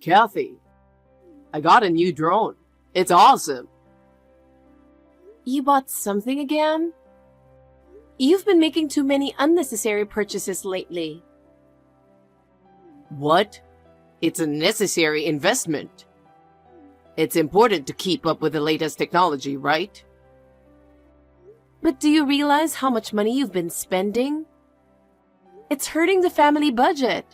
Kathy, I got a new drone. It's awesome. You bought something again? You've been making too many unnecessary purchases lately. What? It's a necessary investment. It's important to keep up with the latest technology, right? But do you realize how much money you've been spending? It's hurting the family budget.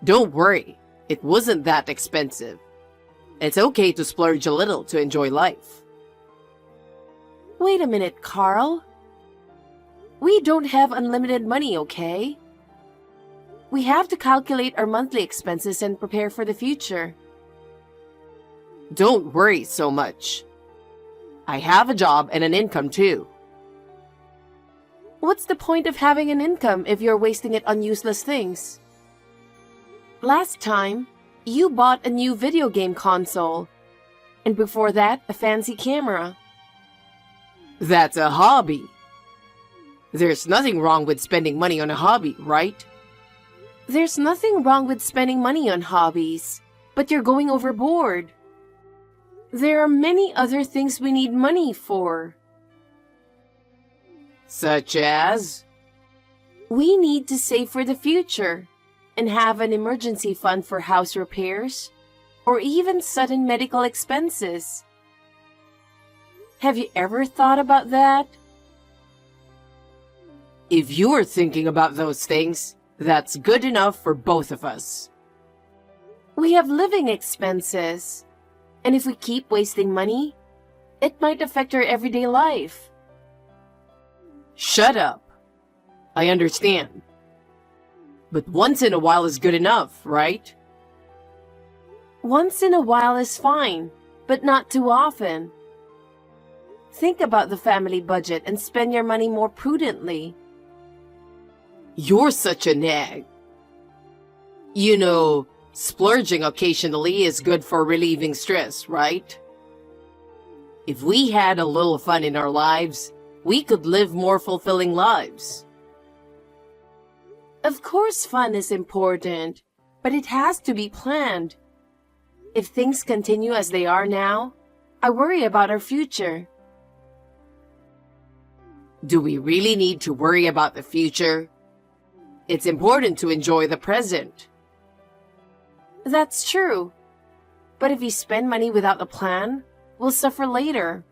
Don't worry, it wasn't that expensive. It's okay to splurge a little to enjoy life. Wait a minute, Carl. We don't have unlimited money, okay? We have to calculate our monthly expenses and prepare for the future. Don't worry so much. I have a job and an income too. What's the point of having an income if you're wasting it on useless things? Last time, you bought a new video game console, and before that, a fancy camera. That's a hobby. There's nothing wrong with spending money on a hobby, right? There's nothing wrong with spending money on hobbies, but you're going overboard. There are many other things we need money for. Such as? We need to save for the future and have an emergency fund for house repairs or even sudden medical expenses. Have you ever thought about that? If you're thinking about those things, that's good enough for both of us. We have living expenses, and if we keep wasting money, it might affect our everyday life. Shut up. I understand. But once in a while is good enough, right? Once in a while is fine, but not too often. Think about the family budget and spend your money more prudently. You're such a nag. You know, splurging occasionally is good for relieving stress, right? If we had a little fun in our lives, we could live more fulfilling lives. Of course fun is important, but it has to be planned. If things continue as they are now, I worry about our future. Do we really need to worry about the future? It's important to enjoy the present. That's true. But if we spend money without a plan, we'll suffer later.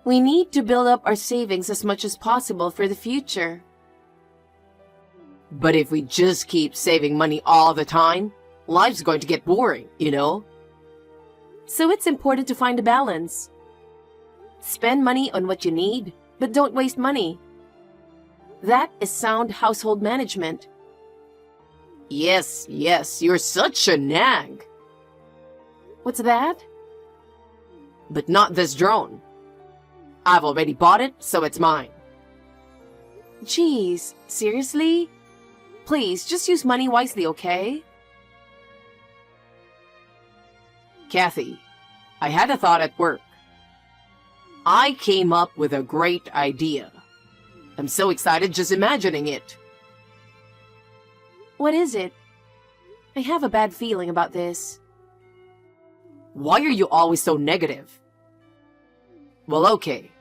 We need to build up our savings as much as possible for the future. But if we just keep saving money all the time, life's going to get boring, you know? So it's important to find a balance. Spend money on what you need, but don't waste money. That is sound household management. Yes, you're such a nag. What's that? But not this drone. I've already bought it, so it's mine. Geez, seriously? Please, just use money wisely, okay? Kathy, I had a thought at work. I came up with a great idea. I'm so excited just imagining it. What is it? I have a bad feeling about this. Why are you always so negative? Well, okay.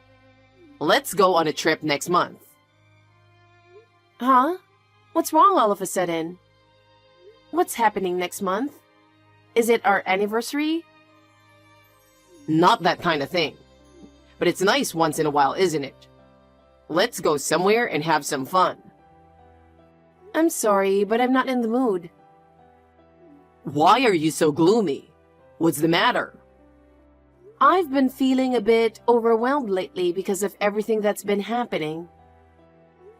Let's go on a trip next month. Huh? What's wrong all of a sudden? What's happening next month? Is it our anniversary? Not that kind of thing. But it's nice once in a while, isn't it? Let's go somewhere and have some fun. I'm sorry, but I'm not in the mood. Why are you so gloomy? What's the matter? I've been feeling a bit overwhelmed lately because of everything that's been happening.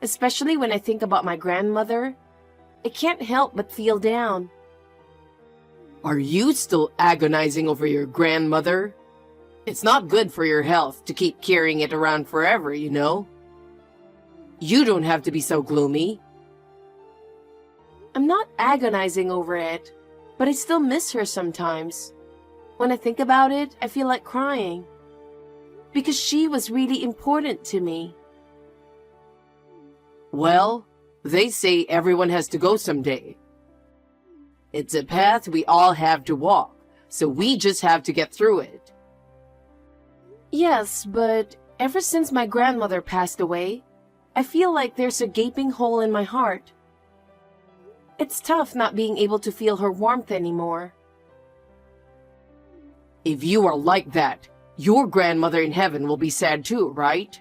Especially when I think about my grandmother. I can't help but feel down. Are you still agonizing over your grandmother? It's not good for your health to keep carrying it around forever, you know? You don't have to be so gloomy. I'm not agonizing over it, but I still miss her sometimes. When I think about it, I feel like crying. Because she was really important to me. Well, they say everyone has to go someday. It's a path we all have to walk, so we just have to get through it. Yes, but ever since my grandmother passed away, I feel like there's a gaping hole in my heart. It's tough not being able to feel her warmth anymore. If you are like that, your grandmother in heaven will be sad too, right?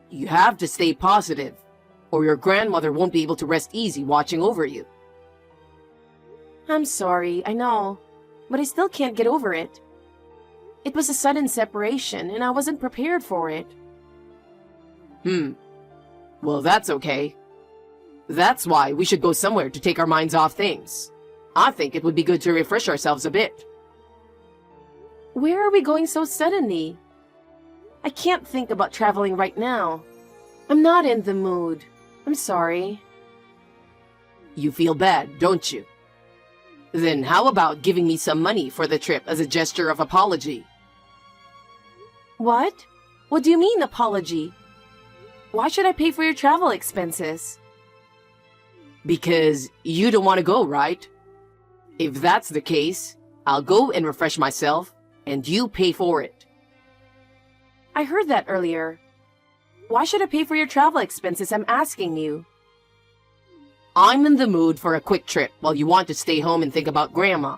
You have to stay positive, or your grandmother won't be able to rest easy watching over you. I'm sorry, I know, but I still can't get over it. It was a sudden separation, and I wasn't prepared for it. Well, that's okay. That's why we should go somewhere to take our minds off things. I think it would be good to refresh ourselves a bit. Where are we going so suddenly? I can't think about traveling right now. I'm not in the mood. I'm sorry. You feel bad, don't you? Then how about giving me some money for the trip as a gesture of apology? What? What do you mean, apology? Why should I pay for your travel expenses? Because you don't want to go, right? If that's the case, I'll go and refresh myself, and you pay for it. I heard that earlier. Why should I pay for your travel expenses, I'm asking you? I'm in the mood for a quick trip while you want to stay home and think about Grandma.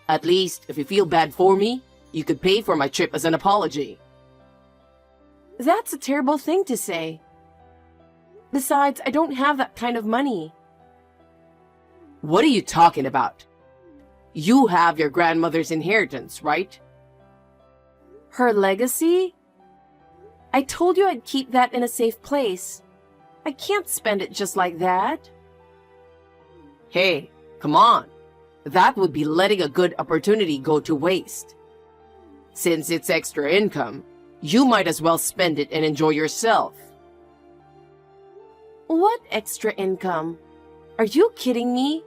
At least, if you feel bad for me, you could pay for my trip as an apology. That's a terrible thing to say. Besides, I don't have that kind of money. What are you talking about? You have your grandmother's inheritance, right? Her legacy? I told you I'd keep that in a safe place. I can't spend it just like that. Hey, come on. That would be letting a good opportunity go to waste. Since it's extra income, you might as well spend it and enjoy yourself. What extra income? Are you kidding me?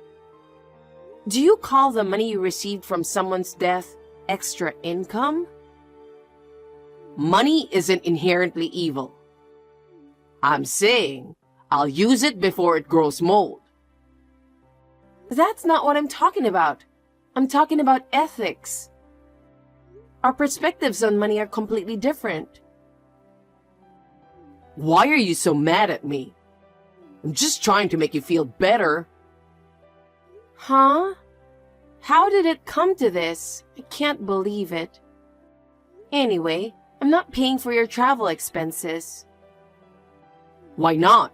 Do you call the money you received from someone's death extra income? Money isn't inherently evil. I'm saying I'll use it before it grows mold. That's not what I'm talking about. I'm talking about ethics. Our perspectives on money are completely different. Why are you so mad at me? I'm just trying to make you feel better. Huh? How did it come to this? I can't believe it. Anyway, I'm not paying for your travel expenses. Why not?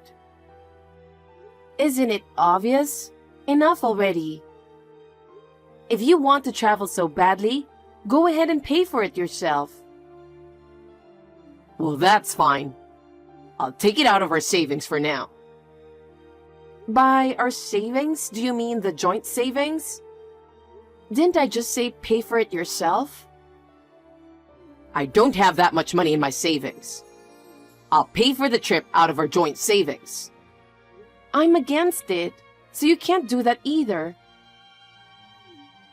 Isn't it obvious? Enough already. If you want to travel so badly, go ahead and pay for it yourself. Well, that's fine. I'll take it out of our savings for now. By our savings, do you mean the joint savings? Didn't I just say pay for it yourself? I don't have that much money in my savings. I'll pay for the trip out of our joint savings. I'm against it, so you can't do that either.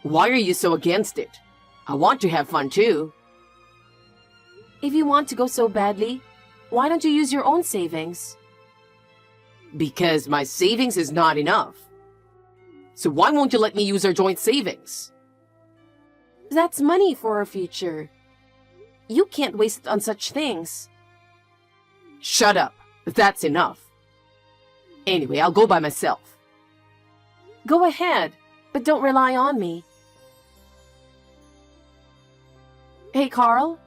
Why are you so against it? I want to have fun too. If you want to go so badly, why don't you use your own savings? Because my savings is not enough. So why won't you let me use our joint savings? That's money for our future. You can't waste it on such things. Shut up. That's enough. Anyway, I'll go by myself. Go ahead, but don't rely on me. Hey, Carl,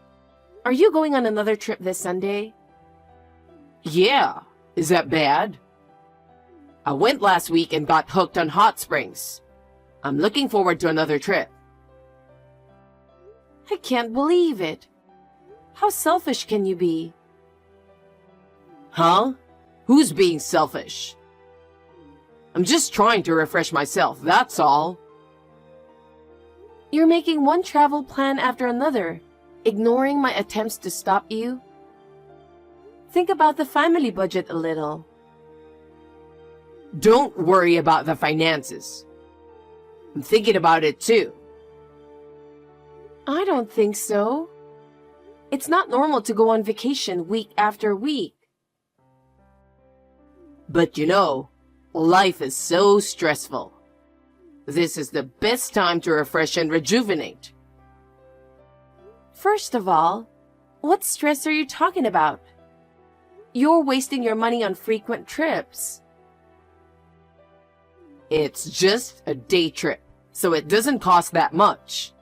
are you going on another trip this Sunday? Yeah. Is that bad? I went last week and got hooked on hot springs. I'm looking forward to another trip. I can't believe it. How selfish can you be? Huh? Who's being selfish? I'm just trying to refresh myself, that's all. You're making one travel plan after another, ignoring my attempts to stop you. Think about the family budget a little. Don't worry about the finances. I'm thinking about it too. I don't think so. It's not normal to go on vacation week after week. But you know, life is so stressful. This is the best time to refresh and rejuvenate. First of all, what stress are you talking about? You're wasting your money on frequent trips. It's just a day trip, so it doesn't cost that much.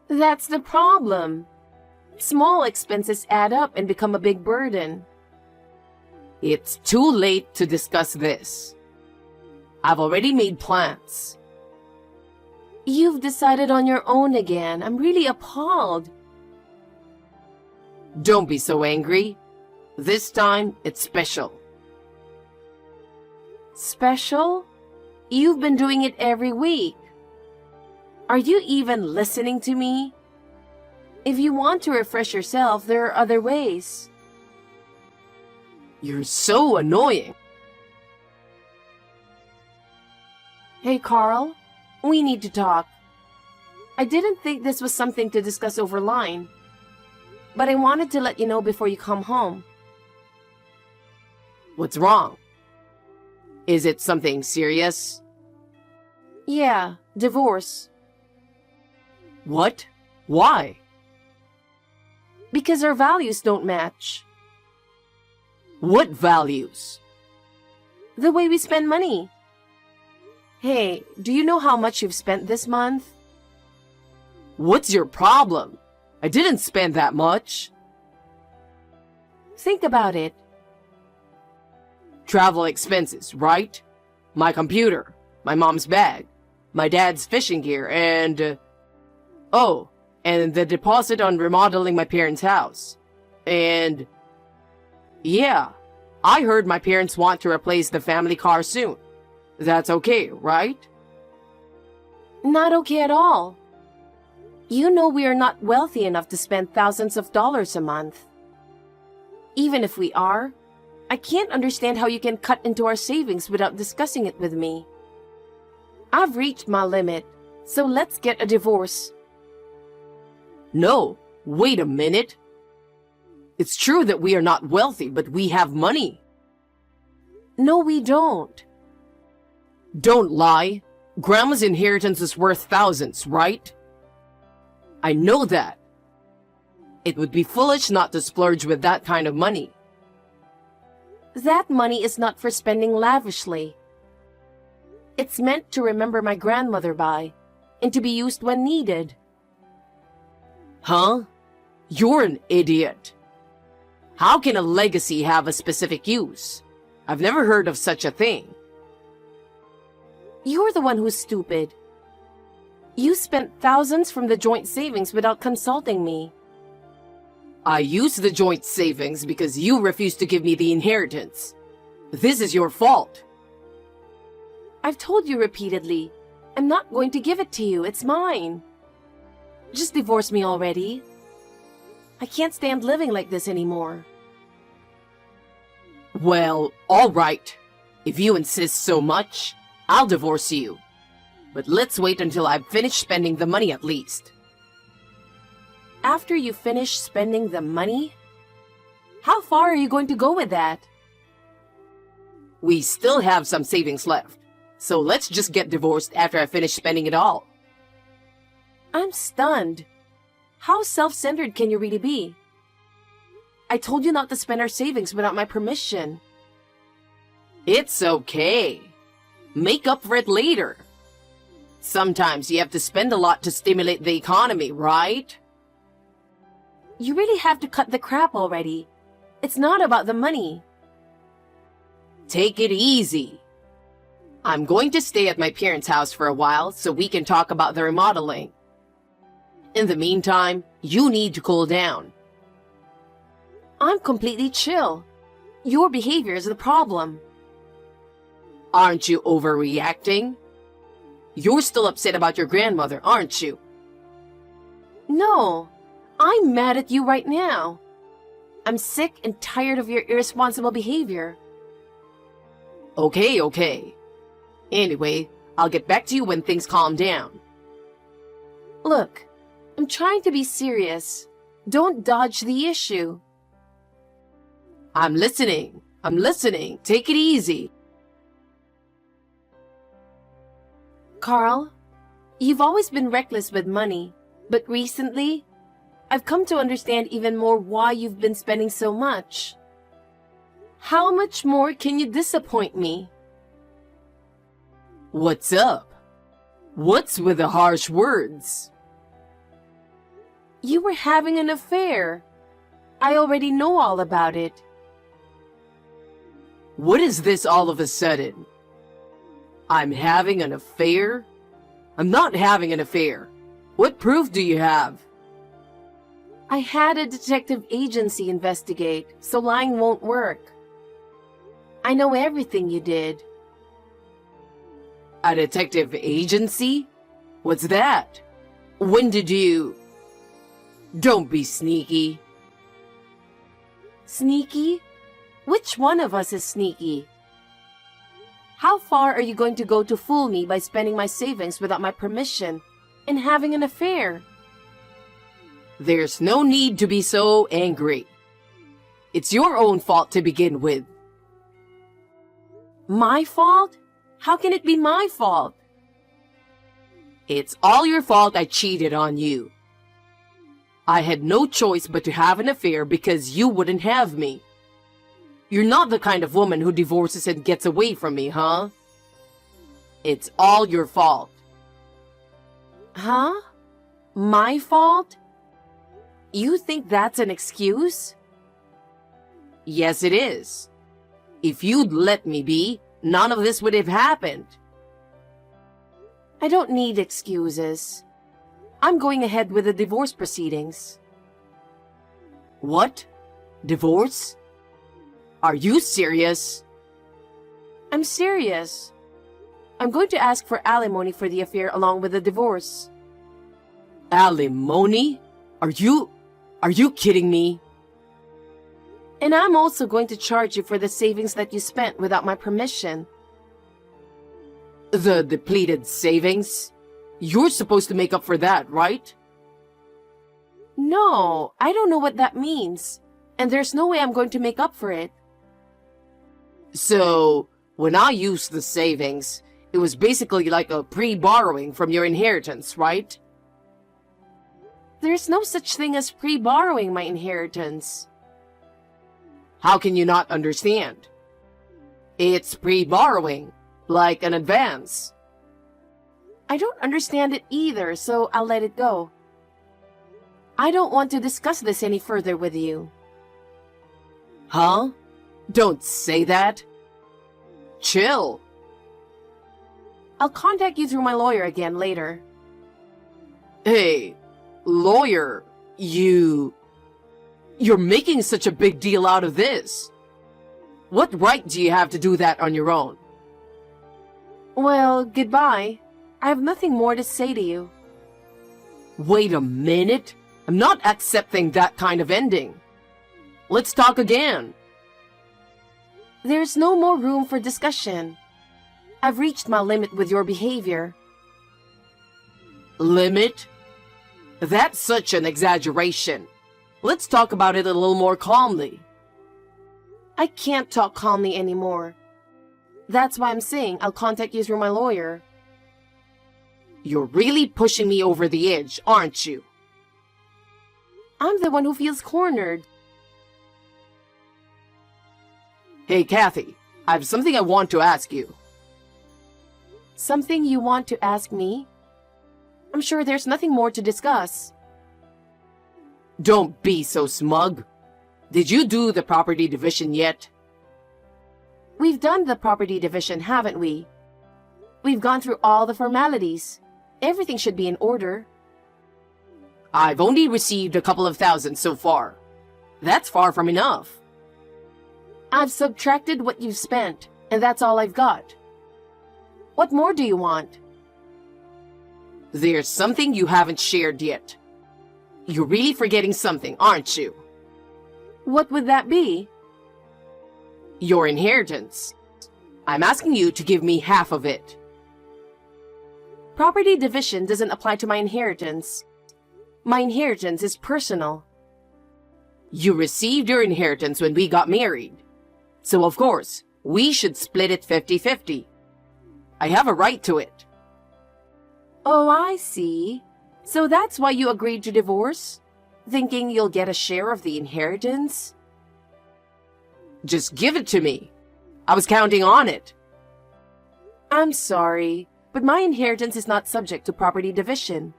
That's the problem. Small expenses add up and become a big burden. It's too late to discuss this. I've already made plans. You've decided on your own again. I'm really appalled. Don't be so angry. This time, it's special. Special? You've been doing it every week. Are you even listening to me? If you want to refresh yourself, there are other ways. You're so annoying. Hey, Carl, we need to talk. I didn't think this was something to discuss over line, but I wanted to let you know before you come home. What's wrong? Is it something serious? Yeah, divorce. What? Why? Because our values don't match. What values? The way we spend money. Hey, do you know how much you've spent this month? What's your problem? I didn't spend that much. Think about it. Travel expenses, right? My computer, my mom's bag, my dad's fishing gear, and... oh, and the deposit on remodeling my parents' house. And... yeah, I heard my parents want to replace the family car soon. That's okay, right? Not okay at all. You know we are not wealthy enough to spend thousands of dollars a month. Even if we are, I can't understand how you can cut into our savings without discussing it with me. I've reached my limit, so let's get a divorce. No, wait a minute. It's true that we are not wealthy, but we have money. No, we don't. Don't lie. Grandma's inheritance is worth thousands, right? I know that. It would be foolish not to splurge with that kind of money. That money is not for spending lavishly. It's meant to remember my grandmother by, and to be used when needed. Huh? You're an idiot. How can a legacy have a specific use? I've never heard of such a thing. You're the one who's stupid. You spent thousands from the joint savings without consulting me. I used the joint savings because you refused to give me the inheritance. This is your fault. I've told you repeatedly, I'm not going to give it to you. It's mine. Just divorce me already. I can't stand living like this anymore. Well, all right. If you insist so much, I'll divorce you. But let's wait until I've finished spending the money at least. After you finish spending the money? How far are you going to go with that? We still have some savings left, so let's just get divorced after I finish spending it all. I'm stunned. How self-centered can you really be? I told you not to spend our savings without my permission. It's okay. Make up for it later. Sometimes you have to spend a lot to stimulate the economy, right? You really have to cut the crap already. It's not about the money. Take it easy. I'm going to stay at my parents' house for a while so we can talk about the remodeling. In the meantime, you need to cool down. I'm completely chill. Your behavior is the problem. Aren't you overreacting? You're still upset about your grandmother, aren't you? No, I'm mad at you right now. I'm sick and tired of your irresponsible behavior. Okay. Anyway, I'll get back to you when things calm down. Look, I'm trying to be serious. Don't dodge the issue. I'm listening. Take it easy. Carl, you've always been reckless with money, but recently, I've come to understand even more why you've been spending so much. How much more can you disappoint me? What's up? What's with the harsh words? You were having an affair. I already know all about it. What is this all of a sudden? I'm having an affair? I'm not having an affair. What proof do you have? I had a detective agency investigate, so lying won't work. I know everything you did. A detective agency? What's that? When did you... Don't be sneaky. Sneaky? Which one of us is sneaky? How far are you going to go to fool me by spending my savings without my permission and having an affair? There's no need to be so angry. It's your own fault to begin with. My fault? How can it be my fault? It's all your fault I cheated on you. I had no choice but to have an affair because you wouldn't have me. You're not the kind of woman who divorces and gets away from me, huh? It's all your fault. Huh? My fault? You think that's an excuse? Yes, it is. If you'd let me be, none of this would have happened. I don't need excuses. I'm going ahead with the divorce proceedings. What? Divorce? Are you serious? I'm serious. I'm going to ask for alimony for the affair along with the divorce. Alimony? Are you kidding me? And I'm also going to charge you for the savings that you spent without my permission. The depleted savings? You're supposed to make up for that, right? No, I don't know what that means. And there's no way I'm going to make up for it. So, when I used the savings, it was basically like a pre-borrowing from your inheritance, right? There's no such thing as pre-borrowing my inheritance. How can you not understand? It's pre-borrowing, like an advance. I don't understand it either, so I'll let it go. I don't want to discuss this any further with you. Huh? Don't say that. Chill. I'll contact you through my lawyer again later. Hey, lawyer, You're making such a big deal out of this. What right do you have to do that on your own? Well, goodbye. I have nothing more to say to you. Wait a minute. I'm not accepting that kind of ending. Let's talk again. There's no more room for discussion. I've reached my limit with your behavior. Limit? That's such an exaggeration. Let's talk about it a little more calmly. I can't talk calmly anymore. That's why I'm saying I'll contact you through my lawyer. You're really pushing me over the edge, aren't you? I'm the one who feels cornered. Hey, Kathy, I have something I want to ask you. Something you want to ask me? I'm sure there's nothing more to discuss. Don't be so smug. Did you do the property division yet? We've done the property division, haven't we? We've gone through all the formalities. Everything should be in order. I've only received a couple of thousand so far. That's far from enough. I've subtracted what you've spent, and that's all I've got. What more do you want? There's something you haven't shared yet. You're really forgetting something, aren't you? What would that be? Your inheritance. I'm asking you to give me half of it. Property division doesn't apply to my inheritance. My inheritance is personal. You received your inheritance when we got married. So of course, we should split it 50-50. I have a right to it. Oh, I see. So that's why you agreed to divorce? Thinking you'll get a share of the inheritance? Just give it to me. I was counting on it. I'm sorry, but my inheritance is not subject to property division.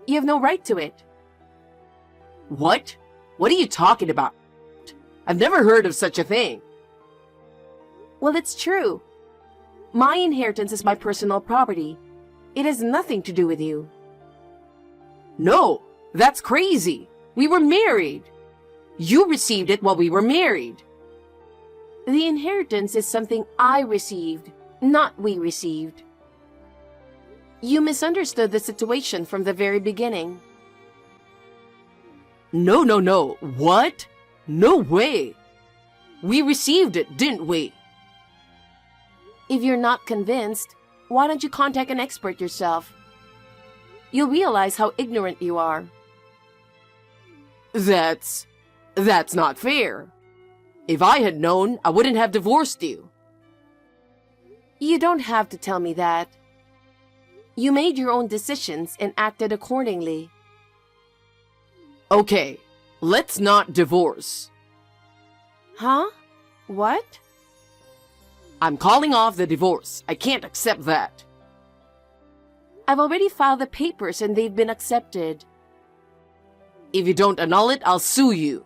You have no right to it. What? What are you talking about? I've never heard of such a thing. Well, it's true. My inheritance is my personal property. It has nothing to do with you. No, that's crazy. We were married. You received it while we were married. The inheritance is something I received, not we received. You misunderstood the situation from the very beginning. No. What? No way. We received it, didn't we? If you're not convinced, why don't you contact an expert yourself? You'll realize how ignorant you are. That's not fair. If I had known, I wouldn't have divorced you. You don't have to tell me that. You made your own decisions and acted accordingly. Okay, let's not divorce. Huh? What? I'm calling off the divorce. I can't accept that. I've already filed the papers and they've been accepted. If you don't annul it, I'll sue you.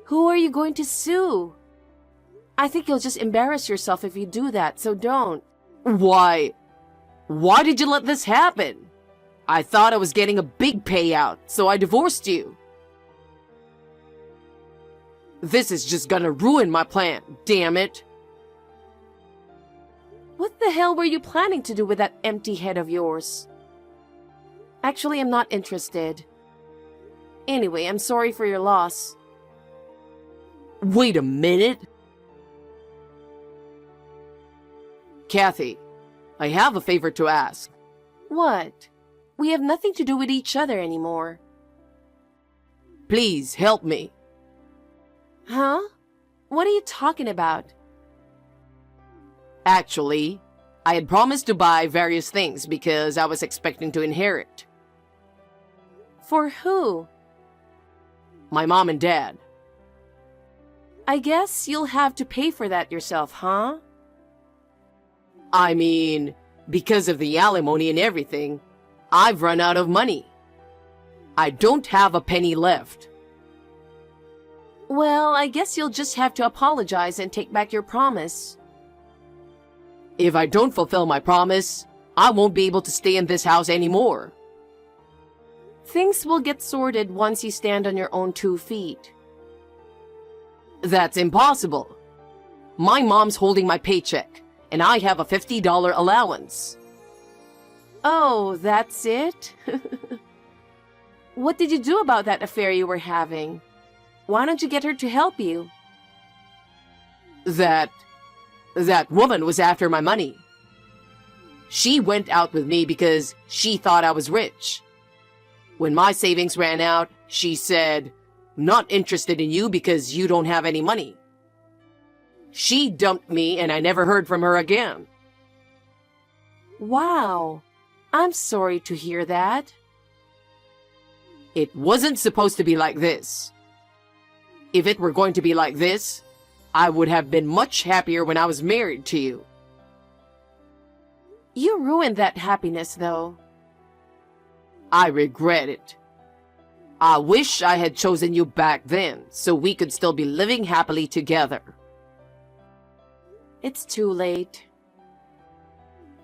Who are you going to sue? I think you'll just embarrass yourself if you do that, so don't. Why did you let this happen? I thought I was getting a big payout, so I divorced you. This is just gonna ruin my plan, damn it. What the hell were you planning to do with that empty head of yours? Actually, I'm not interested. Anyway, I'm sorry for your loss. Wait a minute. Kathy, I have a favor to ask. What? We have nothing to do with each other anymore. Please help me. Huh? What are you talking about? Actually, I had promised to buy various things because I was expecting to inherit. For who? My mom and dad. I guess you'll have to pay for that yourself, huh? I mean, because of the alimony and everything, I've run out of money. I don't have a penny left. Well, I guess you'll just have to apologize and take back your promise. If I don't fulfill my promise, I won't be able to stay in this house anymore. Things will get sorted once you stand on your own 2 feet. That's impossible. My mom's holding my paycheck, and I have a $50 allowance. Oh, that's it? What did you do about that affair you were having? Why don't you get her to help you? That woman was after my money. She went out with me because she thought I was rich. When my savings ran out, she said, "Not interested in you because you don't have any money." She dumped me and I never heard from her again. Wow. I'm sorry to hear that. It wasn't supposed to be like this. If it were going to be like this, I would have been much happier when I was married to you. You ruined that happiness, though. I regret it. I wish I had chosen you back then so we could still be living happily together. It's too late.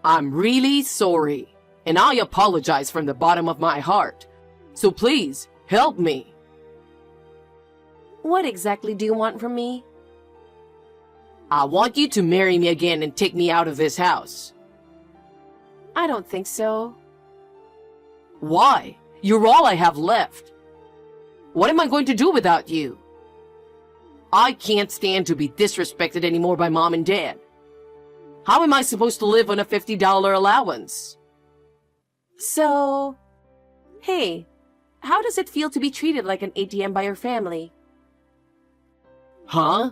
I'm really sorry, and I apologize from the bottom of my heart. So please, help me. What exactly do you want from me? I want you to marry me again and take me out of this house. I don't think so. Why? You're all I have left. What am I going to do without you? I can't stand to be disrespected anymore by mom and dad. How am I supposed to live on a $50 allowance? So, hey, how does it feel to be treated like an ATM by your family? Huh?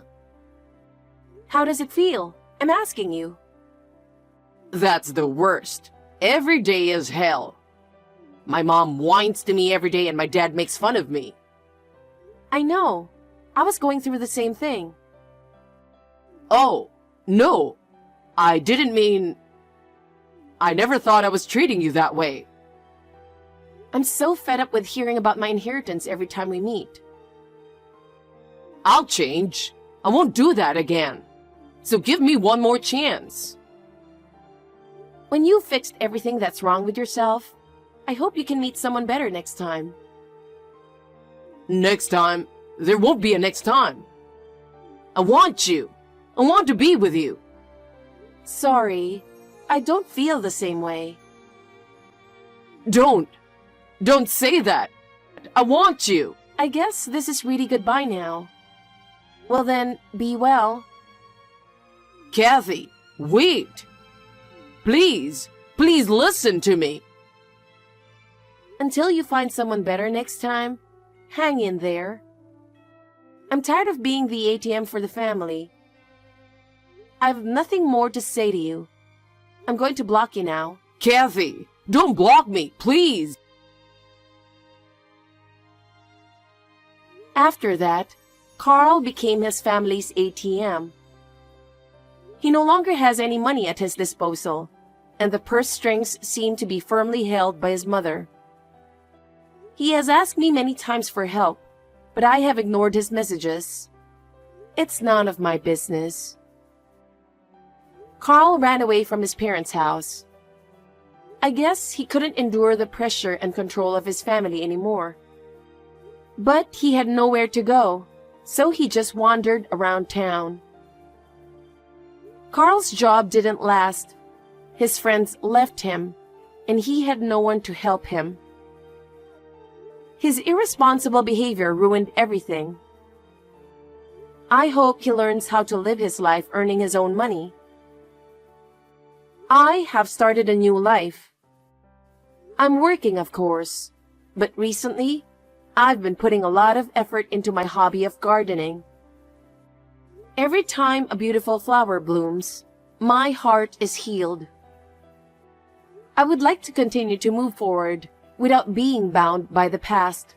How does it feel? I'm asking you. That's the worst. Every day is hell. My mom whines to me every day and my dad makes fun of me. I know. I was going through the same thing. Oh, no. I didn't mean... I never thought I was treating you that way. I'm so fed up with hearing about my inheritance every time we meet. I'll change. I won't do that again. So give me one more chance. When you've fixed everything that's wrong with yourself, I hope you can meet someone better next time. Next time? There won't be a next time. I want you. I want to be with you. Sorry, I don't feel the same way. Don't say that. I want you. I guess this is really goodbye now. Well then, be well. Kathy, wait. Please listen to me. Until you find someone better next time, hang in there. I'm tired of being the ATM for the family. I've nothing more to say to you. I'm going to block you now. Kathy, don't block me, please. After that, Carl became his family's ATM. He no longer has any money at his disposal, and the purse strings seem to be firmly held by his mother. He has asked me many times for help, but I have ignored his messages. It's none of my business. Carl ran away from his parents' house. I guess he couldn't endure the pressure and control of his family anymore. But he had nowhere to go, so he just wandered around town. Carl's job didn't last. His friends left him, and he had no one to help him. His irresponsible behavior ruined everything. I hope he learns how to live his life earning his own money. I have started a new life. I'm working, of course, but recently, I've been putting a lot of effort into my hobby of gardening. Every time a beautiful flower blooms, my heart is healed. I would like to continue to move forward without being bound by the past.